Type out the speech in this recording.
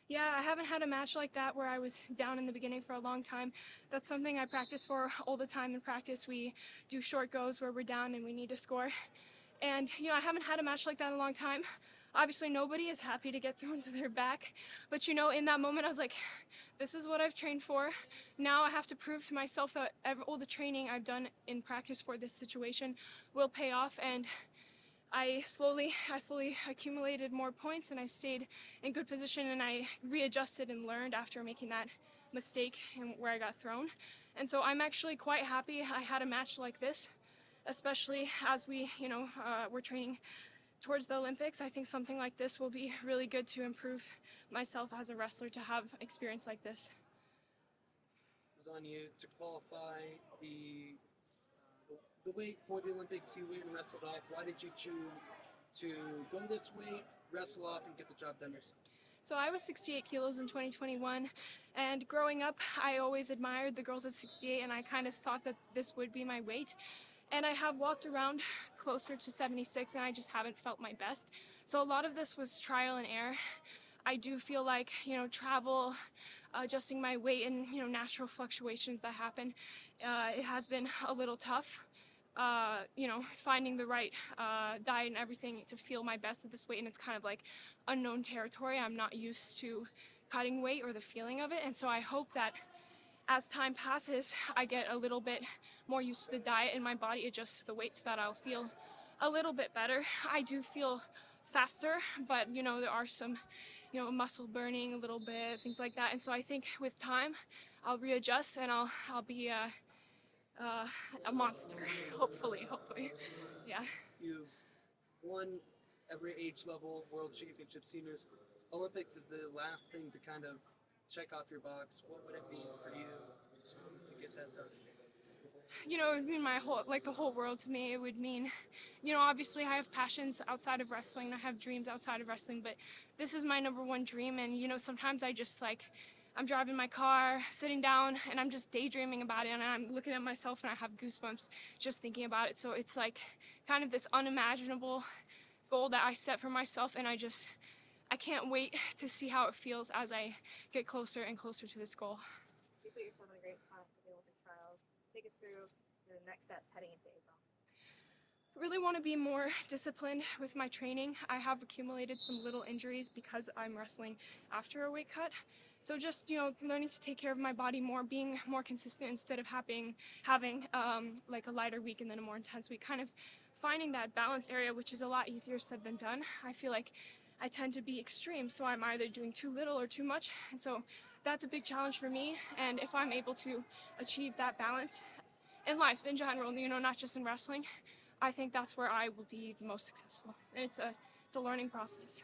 Yeah, I haven't had a match like that where I was down in the beginning for a long time. That's something I practice for all the time in practice. We do short goes where we're down and we need to score. And, I haven't had a match like that in a long time. Obviously, nobody is happy to get thrown to their back. But, in that moment, I was like, this is what I've trained for. Now I have to prove to myself that all the training I've done in practice for this situation will pay off. And I slowly accumulated more points and I stayed in good position and I readjusted and learned after making that mistake and where I got thrown. And so I'm actually quite happy I had a match like this, especially as we're training towards the Olympics. I think something like this will be really good to improve myself as a wrestler to have experience like this. It was on you to qualify the weight for the Olympics. You went and wrestled off. Why did you choose to go this weight, wrestle off, and get the job done yourself? So I was 68 kilos in 2021, and growing up, I always admired the girls at 68, and I kind of thought that this would be my weight. And I have walked around closer to 76, and I just haven't felt my best. So a lot of this was trial and error. I do feel like, travel, adjusting my weight and, natural fluctuations that happen, it has been a little tough. Finding the right diet and everything to feel my best at this weight, and it's kind of like unknown territory. I'm not used to cutting weight or the feeling of it, and so I hope that as time passes, I get a little bit more used to the diet and my body adjusts to the weight so that I'll feel a little bit better. I do feel faster, but there are some muscle burning a little bit, things like that, and so I think with time I'll readjust and I'll be a monster. Hopefully, yeah. You've won every age level, world championship, seniors. Olympics is the last thing to kind of check off your box. What would it mean for you to get that done? It would mean the whole world to me. It would mean, obviously I have passions outside of wrestling. I have dreams outside of wrestling, but this is my number one dream. And, sometimes I just I'm driving my car, sitting down, and I'm just daydreaming about it, and I'm looking at myself and I have goosebumps just thinking about it. So it's like kind of this unimaginable goal that I set for myself, and I can't wait to see how it feels as I get closer and closer to this goal. You put yourself in a great spot for the Olympic trials. Take us through the next steps heading into April. I really want to be more disciplined with my training. I have accumulated some little injuries because I'm wrestling after a weight cut. So just, learning to take care of my body more, being more consistent instead of having like a lighter week and then a more intense week, kind of finding that balance area, which is a lot easier said than done. I feel like I tend to be extreme, so I'm either doing too little or too much, and so that's a big challenge for me. And if I'm able to achieve that balance in life in general, not just in wrestling, I think that's where I will be the most successful. And it's a learning process.